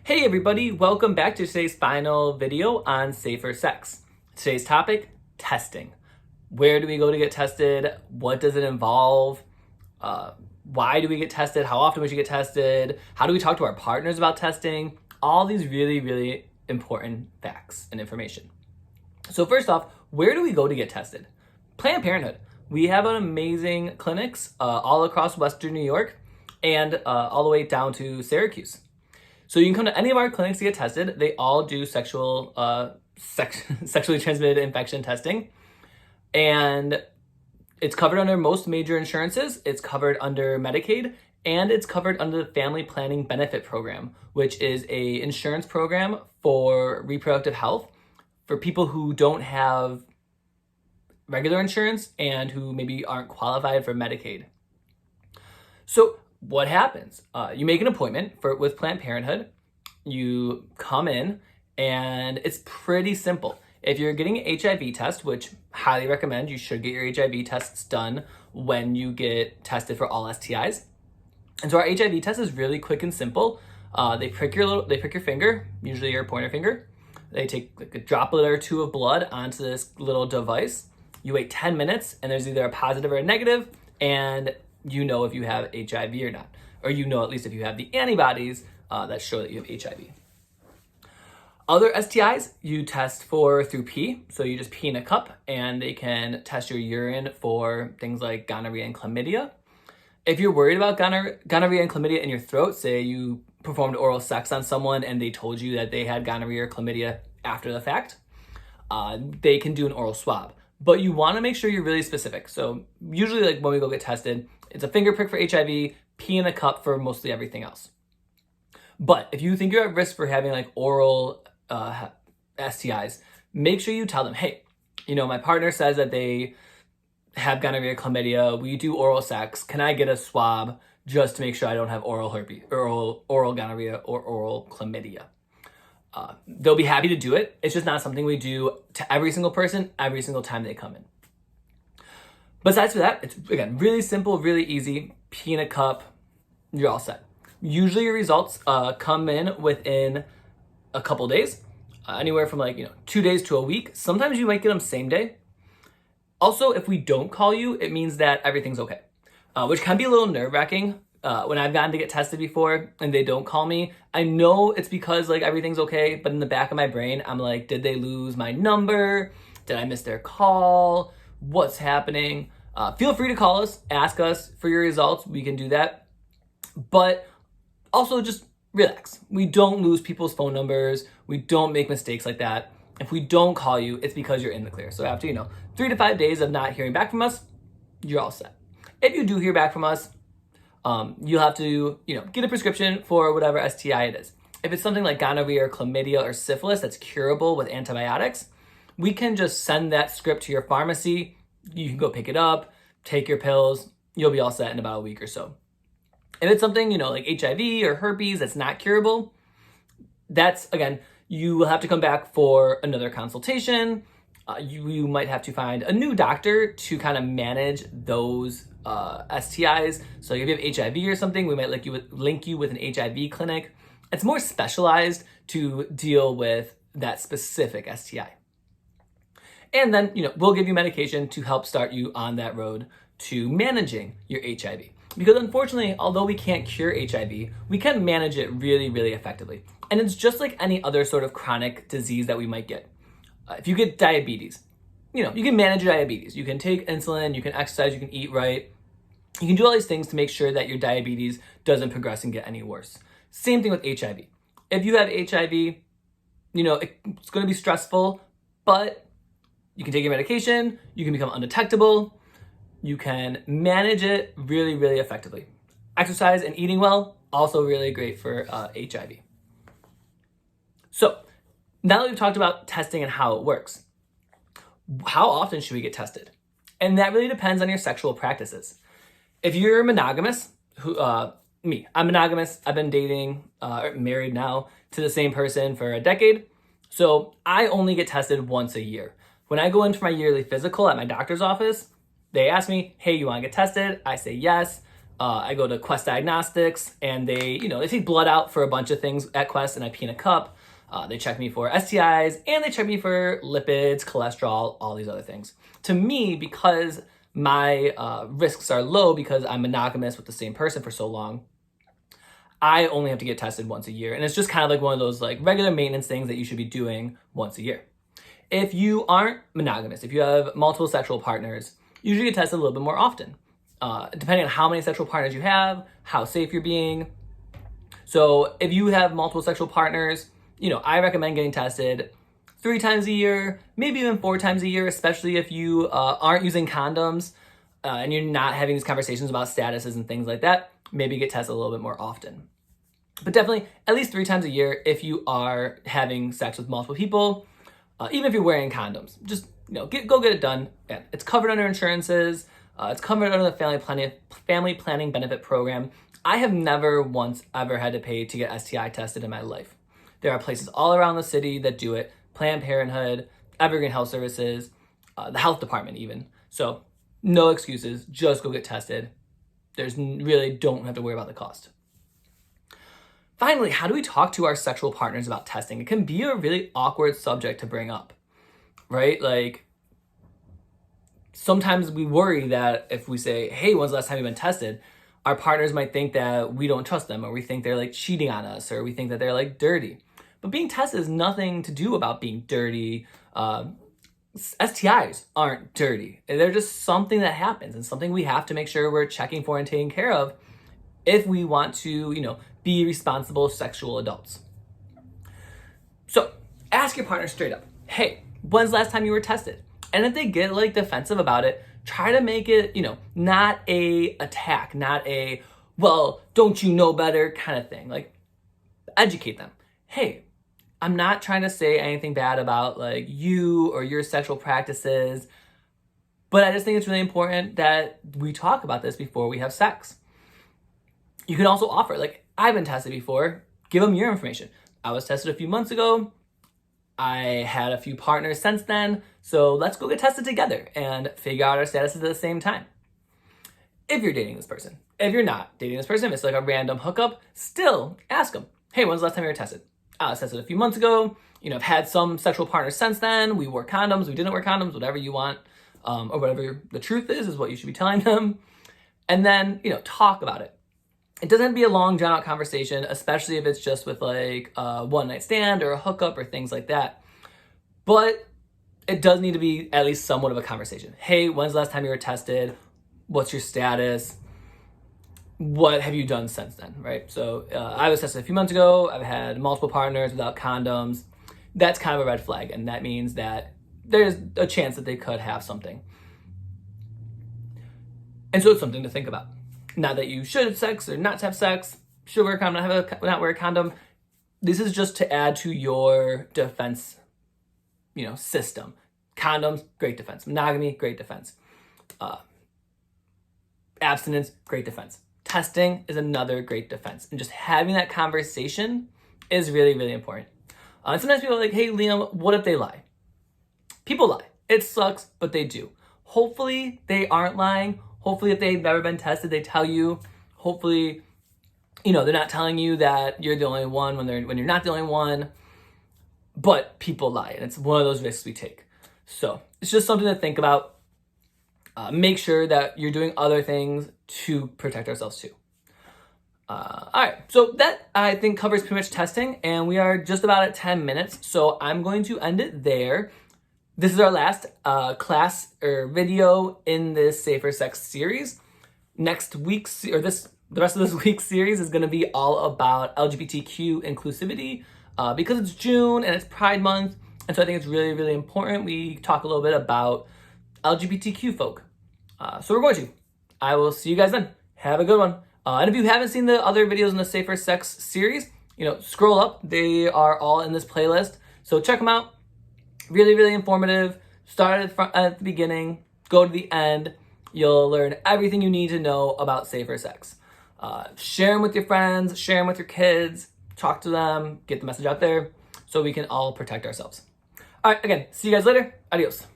Hey everybody, welcome back to today's final video on safer sex. Today's topic, testing. Where do we go to get tested? What does it involve? Why do we get tested? How often we should get tested? How do we talk to our partners about testing? All these really important facts and information. So first off, where do we go to get tested? Planned Parenthood. We have an amazing clinics all across Western New York and all the way down to Syracuse. So you can come to any of our clinics to get tested. They all do sexually transmitted infection testing. And it's covered under most major insurances. It's covered under Medicaid, and it's covered under the Family Planning Benefit Program, which is a insurance program for reproductive health for people who don't have regular insurance and who maybe aren't qualified for Medicaid. So what happens? You make an appointment with Planned Parenthood. You come in, and it's pretty simple. If you're getting an HIV test, which highly recommend, you should get your HIV tests done when you get tested for all STIs. And so our HIV test is really quick and simple. They prick your finger, usually your pointer finger. They take like a droplet or two of blood onto this little device. You wait 10 minutes, and there's either a positive or a negative, and you know if you have HIV or not, or you know at least if you have the antibodies that show that you have HIV. Other STIs you test for through pee, so you just pee in a cup, and they can test your urine for things like gonorrhea and chlamydia. If you're worried about gonorrhea and chlamydia in your throat, say you performed oral sex on someone and they told you that they had gonorrhea or chlamydia after the fact, they can do an oral swab. But you want to make sure you're really specific. So usually, like when we go get tested, it's a finger prick for HIV, pee in a cup for mostly everything else. But if you think you're at risk for having like oral STIs, make sure you tell them, hey, my partner says that they have gonorrhea, chlamydia. We do oral sex. Can I get a swab just to make sure I don't have oral herpes, or oral gonorrhea, or oral chlamydia? They'll be happy to do it. It's just not something we do to every single person every single time they come in. Besides for that, it's again really simple, really easy. Pee in a cup, you're all set. Usually your results come in within a couple days, anywhere from 2 days to a week. Sometimes you might get them same day. Also, if we don't call you, it means that everything's okay, which can be a little nerve-wracking. When I've gotten to get tested before and they don't call me, I know it's because everything's okay, but in the back of my brain, I'm like, did they lose my number? Did I miss their call? What's happening? Feel free to call us, ask us for your results. We can do that. But also just relax. We don't lose people's phone numbers. We don't make mistakes like that. If we don't call you, it's because you're in the clear. So after, 3 to 5 days of not hearing back from us, you're all set. If you do hear back from us, you'll have to, get a prescription for whatever STI it is. If it's something like gonorrhea or chlamydia or syphilis that's curable with antibiotics, we can just send that script to your pharmacy. You can go pick it up, take your pills. You'll be all set in about a week or so. If it's something, like HIV or herpes that's not curable, that's, again, you will have to come back for another consultation. You might have to find a new doctor to kind of manage those STIs. So if you have HIV or something, we might link you with an HIV clinic. It's more specialized to deal with that specific STI. And then, we'll give you medication to help start you on that road to managing your HIV. Because unfortunately, although we can't cure HIV, we can manage it really effectively. And it's just like any other sort of chronic disease that we might get. If you get diabetes, you can manage your diabetes. You can take insulin, you can exercise, you can eat right. You can do all these things to make sure that your diabetes doesn't progress and get any worse. Same thing with HIV. If you have HIV, it's going to be stressful, but you can take your medication, you can become undetectable, you can manage it really effectively. Exercise and eating well, also really great for HIV. So now that we've talked about testing and how it works, how often should we get tested? And that really depends on your sexual practices. If you're monogamous, I'm monogamous. I've been dating, married now to the same person for a decade. So I only get tested once a year. When I go in for my yearly physical at my doctor's office, they ask me, hey, you want to get tested? I say yes. I go to Quest Diagnostics, and they take blood out for a bunch of things at Quest, and I pee in a cup. They check me for STIs, and they check me for lipids, cholesterol, all these other things. To me, because my risks are low because I'm monogamous with the same person for so long, I only have to get tested once a year. And it's just kind of like one of those like regular maintenance things that you should be doing once a year. If you aren't monogamous, if you have multiple sexual partners, you should get tested a little bit more often, depending on how many sexual partners you have, how safe you're being. So if you have multiple sexual partners, I recommend getting tested 3 times a year, maybe even 4 times a year, especially if you aren't using condoms and you're not having these conversations about statuses and things like that. Maybe get tested a little bit more often. But definitely at least 3 times a year if you are having sex with multiple people, even if you're wearing condoms. Just go get it done. Yeah, it's covered under insurances. It's covered under the family planning benefit program. I have never once ever had to pay to get STI tested in my life. There are places all around the city that do it. Planned Parenthood, Evergreen Health Services, the health department even. So no excuses, just go get tested. Don't have to worry about the cost. Finally, how do we talk to our sexual partners about testing? It can be a really awkward subject to bring up, right? Like, sometimes we worry that if we say, hey, when's the last time you've been tested? Our partners might think that we don't trust them, or we think they're like cheating on us, or we think that they're like dirty. But being tested has nothing to do about being dirty. STIs aren't dirty. They're just something that happens and something we have to make sure we're checking for and taking care of if we want to, be responsible sexual adults. So ask your partner straight up, hey, when's the last time you were tested? And if they get like defensive about it, try to make it, not a attack, not a, well, don't you know better kind of thing. Like, educate them. Hey, I'm not trying to say anything bad about like you or your sexual practices, but I just think it's really important that we talk about this before we have sex. You can also offer, like, I've been tested before, give them your information. I was tested a few months ago. I had a few partners since then, so let's go get tested together and figure out our statuses at the same time. If you're dating this person. If you're not dating this person, if it's like a random hookup, still ask them, hey, when's the last time you were tested? I was tested a few months ago. I've had some sexual partners since then. We wore condoms, we didn't wear condoms, whatever you want, or whatever the truth is what you should be telling them. And then, talk about it. It doesn't have to be a long, drawn-out conversation, especially if it's just with like a one-night stand or a hookup or things like that. But it does need to be at least somewhat of a conversation. Hey, when's the last time you were tested? What's your status? What have you done since then, right? So I was tested a few months ago. I've had multiple partners without condoms. That's kind of a red flag, and that means that there's a chance that they could have something. And so it's something to think about. Not that you should have sex or not have sex, should wear a condom, not wear a condom. This is just to add to your defense, system. Condoms, great defense. Monogamy, great defense. Abstinence, great defense. Testing is another great defense. And just having that conversation is really, really important. And sometimes people are like, hey, Liam, what if they lie? People lie. It sucks, but they do. Hopefully they aren't lying. Hopefully, if they've never been tested, they tell you. Hopefully, they're not telling you that you're the only one when you're not the only one. But people lie, and it's one of those risks we take. So it's just something to think about. Make sure that you're doing other things to protect ourselves too. All right, so that I think covers pretty much testing, and we are just about at 10 minutes. So I'm going to end it there. This is our last class or video in this Safer Sex series. Next week's, the rest of this week's series is going to be all about LGBTQ inclusivity because it's June and it's Pride Month. And so I think it's really, really important we talk a little bit about LGBTQ folk. So we're going to. I will see you guys then. Have a good one. And if you haven't seen the other videos in the Safer Sex series, scroll up. They are all in this playlist. So check them out. Really, really informative. Start at the beginning, go to the end. You'll learn everything you need to know about safer sex. Share them with your friends, share them with your kids, talk to them, get the message out there so we can all protect ourselves. All right, again, see you guys later. Adios.